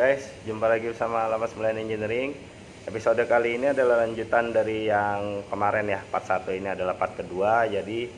guys, jumpa lagi bersama Lapas Melayani Engineering. Episode kali ini adalah lanjutan dari yang kemarin ya, part 1 ini adalah part kedua. Jadi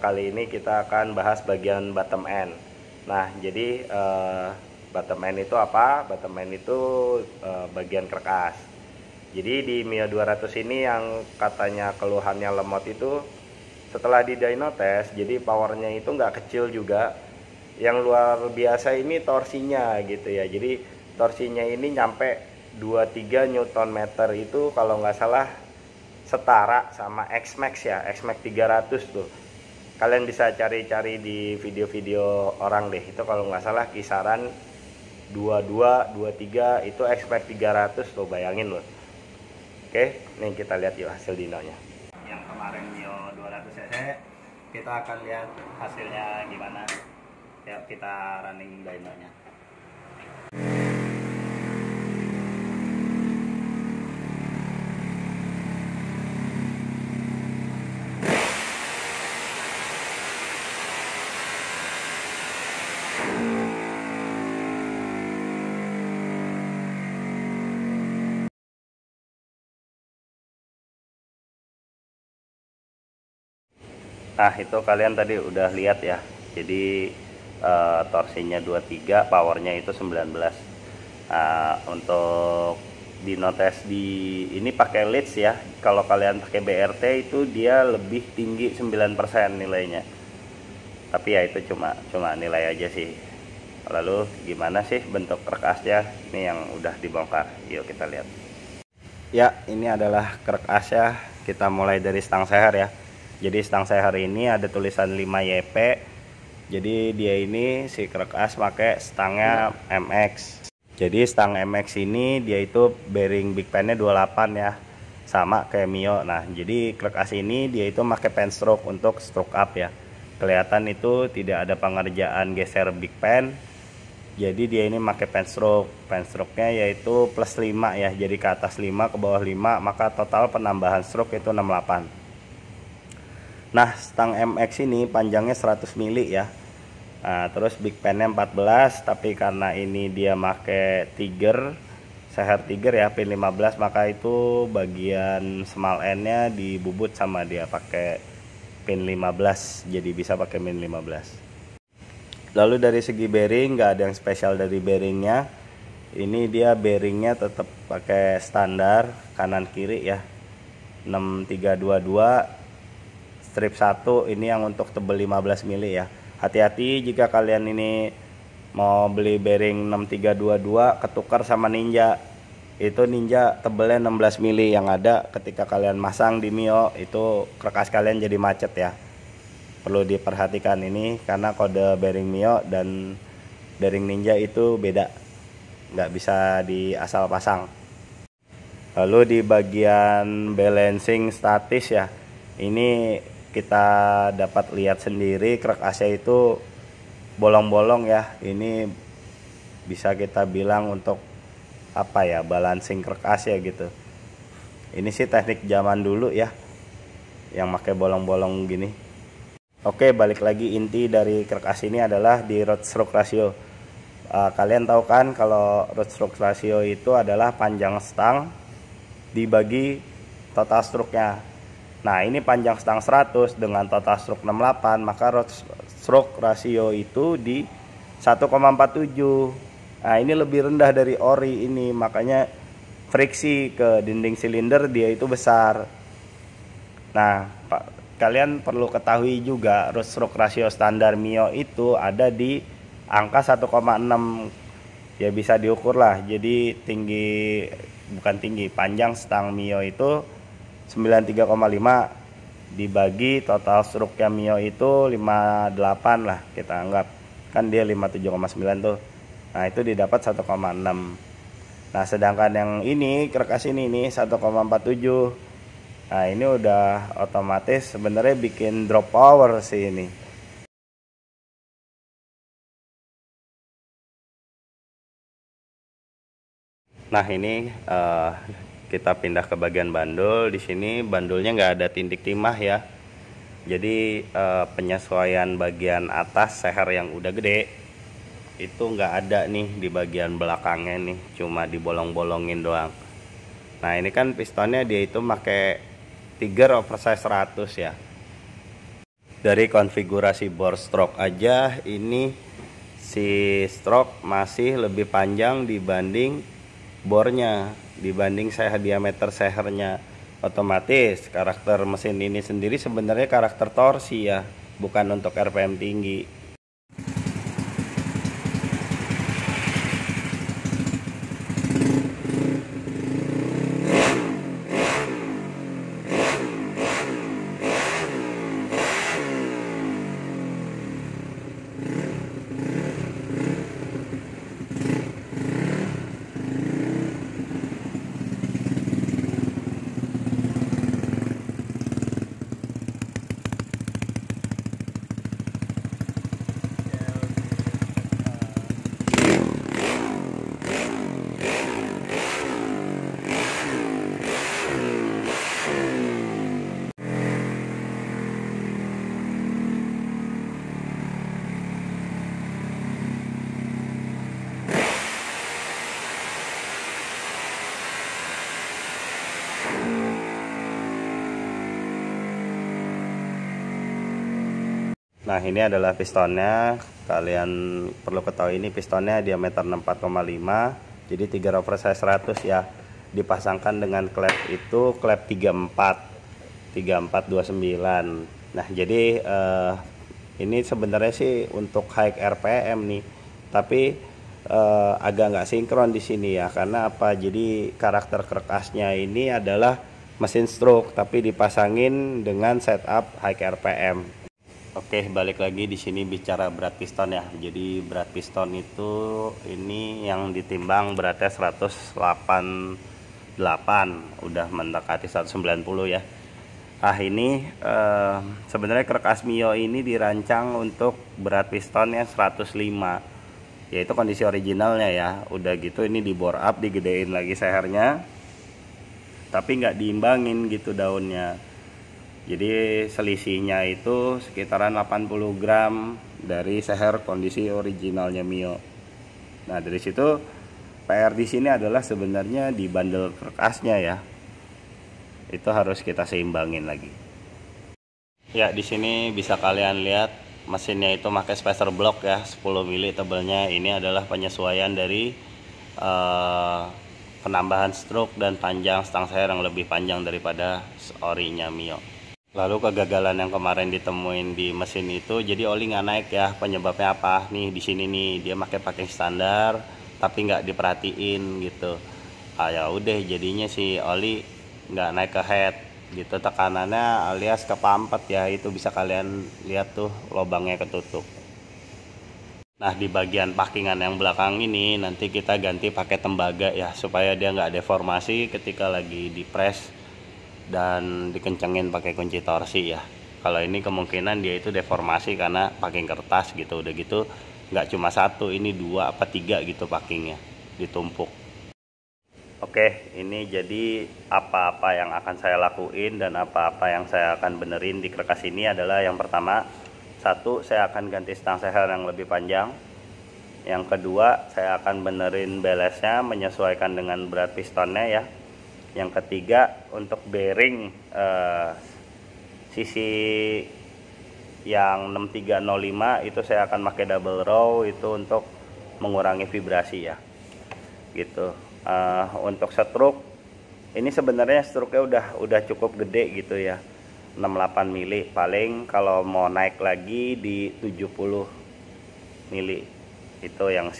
kali ini kita akan bahas bagian bottom end. Nah, jadi bottom end itu apa? Bottom end itu bagian karkas. Jadi di Mio 200 ini yang katanya keluhannya lemot itu, setelah di dyno test, jadi powernya itu nggak kecil juga. Yang luar biasa ini torsinya gitu ya. Jadi torsinya ini nyampe 23 Newton meter, itu kalau nggak salah setara sama X-Max ya, X-Max 300 tuh. Kalian bisa cari-cari di video-video orang deh, itu kalau nggak salah kisaran 22, 23 itu X-Max 300 tuh, bayangin loh. Oke, nih kita lihat yuk hasil dinonya. Yang kemarin Mio 200 cc, kita akan lihat hasilnya gimana. Ya, kita running dynonya. Nah, itu kalian tadi udah lihat ya. Jadi torsinya 23, powernya itu 19. Untuk dyno test di ini pakai leads ya. Kalau kalian pakai BRT itu dia lebih tinggi 9% nilainya. Tapi ya itu cuma nilai aja sih. Lalu gimana sih bentuk karkasnya? Ini yang udah dibongkar. Yuk kita lihat. Ya, ini adalah karkasnya. Kita mulai dari stang seher ya. Jadi stang seher ini ada tulisan 5YP. Jadi dia ini si karkas pakai stangnya MX. Jadi stang MX ini dia itu bearing big pan-nya 28 ya. Sama kayak Mio. Nah, jadi karkas ini dia itu pakai pen stroke untuk stroke up ya. Kelihatan itu tidak ada pengerjaan geser big pan. Jadi dia ini pakai pen stroke. Pen stroke-nya yaitu plus 5 ya. Jadi ke atas 5 ke bawah 5, maka total penambahan stroke itu 68. Nah, stang MX ini panjangnya 100 mili ya. Nah, terus big pan-nya 14, tapi karena ini dia pakai Tiger, seher Tiger ya, pin 15, maka itu bagian small end-nya dibubut sama dia pakai pin 15, jadi bisa pakai pin 15. Lalu dari segi bearing, nggak ada yang spesial dari bearingnya. Ini dia bearingnya tetap pakai standar kanan kiri ya, 6322. Strip 1 ini yang untuk tebel 15 mili ya. Hati-hati jika kalian ini mau beli bearing 6322 ketukar sama Ninja. Itu Ninja tebelnya 16 mili, yang ada ketika kalian masang di Mio itu karkas kalian jadi macet ya. Perlu diperhatikan ini karena kode bearing Mio dan bearing Ninja itu beda. Nggak bisa di asal pasang. Lalu di bagian balancing statis ya. Ini kita dapat lihat sendiri karkasnya itu bolong-bolong ya. Ini bisa kita bilang untuk apa ya, balancing karkas ya gitu. Ini sih teknik zaman dulu ya, yang pakai bolong-bolong gini. Oke, balik lagi, inti dari karkas ini adalah di road stroke ratio. Kalian tahu kan kalau road stroke ratio itu adalah panjang stang dibagi total stroke-nya. Nah, ini panjang stang 100 dengan total stroke 68, maka road stroke ratio itu di 1,47. Nah, ini lebih rendah dari ori ini, makanya friksi ke dinding silinder dia itu besar. Nah, kalian perlu ketahui juga road stroke ratio standar Mio itu ada di angka 1,6. Ya bisa diukur lah. Jadi panjang stang Mio itu 93,5 dibagi total stroke-nya Mio itu 58 lah kita anggap. Kan dia 57,9 tuh. Nah, itu didapat 1,6. Nah, sedangkan yang ini karkas ini 1,47. Nah, ini udah otomatis sebenarnya bikin drop power sih ini. Nah, ini kita pindah ke bagian bandul. Di sini bandulnya nggak ada tindik timah ya. Jadi penyesuaian bagian atas seher yang udah gede itu nggak ada nih di bagian belakangnya nih, cuma dibolong-bolongin doang. Nah ini kan pistonnya dia itu pakai Tiger oversize 100 ya. Dari konfigurasi bore stroke aja ini si stroke masih lebih panjang dibanding bornya, dibanding diameter sehernya. Otomatis karakter mesin ini sendiri sebenarnya karakter torsi ya, bukan untuk RPM tinggi. Nah ini adalah pistonnya. Kalian perlu ketahui ini pistonnya diameter 64,5, jadi 3 oversize 100 ya. Dipasangkan dengan klep itu klep 3429. Nah jadi ini sebenarnya sih untuk high RPM nih, tapi agak nggak sinkron di sini ya. Karena apa? Jadi karakter kerkasnya ini adalah mesin stroke tapi dipasangin dengan setup high RPM. Oke, balik lagi di sini bicara berat piston ya. Jadi berat piston itu ini yang ditimbang beratnya 188, udah mendekati 190 ya. Ah ini sebenarnya kerkas Mio ini dirancang untuk berat pistonnya 105, yaitu kondisi originalnya ya. Udah gitu ini di bore up, digedein lagi sehernya, tapi nggak diimbangin gitu daunnya. Jadi selisihnya itu sekitaran 80 gram dari seher kondisi originalnya Mio. Nah dari situ PR di sini adalah sebenarnya di bandel kerkasnya ya. Itu harus kita seimbangin lagi. Ya di sini bisa kalian lihat mesinnya itu pakai spacer block ya, 10 mili tebelnya. Ini adalah penyesuaian dari penambahan stroke dan panjang stang seher yang lebih panjang daripada orinya Mio. Lalu kegagalan yang kemarin ditemuin di mesin itu, jadi oli nggak naik ya. Penyebabnya apa? Nih di sini nih dia pakai packing standar, tapi nggak diperhatiin gitu. Ah ya udah jadinya si oli nggak naik ke head gitu, tekanannya alias kepampet ya. Itu bisa kalian lihat tuh lubangnya ketutup. Nah di bagian packingan yang belakang ini nanti kita ganti pakai tembaga ya, supaya dia nggak deformasi ketika lagi di press dan dikencengin pakai kunci torsi ya. Kalau ini kemungkinan dia itu deformasi karena packing kertas gitu. Udah gitu nggak cuma satu, ini 2 apa 3 gitu packingnya ditumpuk. Oke, ini jadi apa-apa yang akan saya lakuin dan apa-apa yang saya akan benerin di kerkas ini adalah yang pertama, satu, saya akan ganti stang seher yang lebih panjang. Yang kedua, saya akan benerin balesnya menyesuaikan dengan berat pistonnya ya. Yang ketiga, untuk bearing sisi yang 6305 itu saya akan pakai double row itu untuk mengurangi vibrasi ya gitu. Untuk stroke ini sebenarnya stroke-nya udah cukup gede gitu ya, 68 mili. Paling kalau mau naik lagi di 70 mili itu yang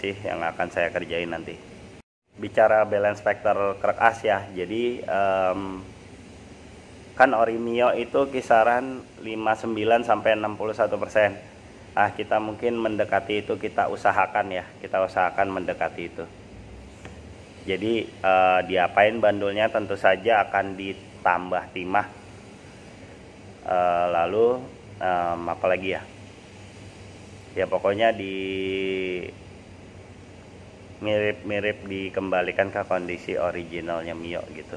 akan saya kerjain nanti. Bicara balance factor kerkas ya, jadi kan ori Mio itu kisaran 59 sampai 61%. Ah kita mungkin mendekati itu, kita usahakan mendekati itu. Jadi diapain bandulnya, tentu saja akan ditambah timah. Lalu apa lagi ya? Ya pokoknya mirip-mirip dikembalikan ke kondisi originalnya Mio gitu.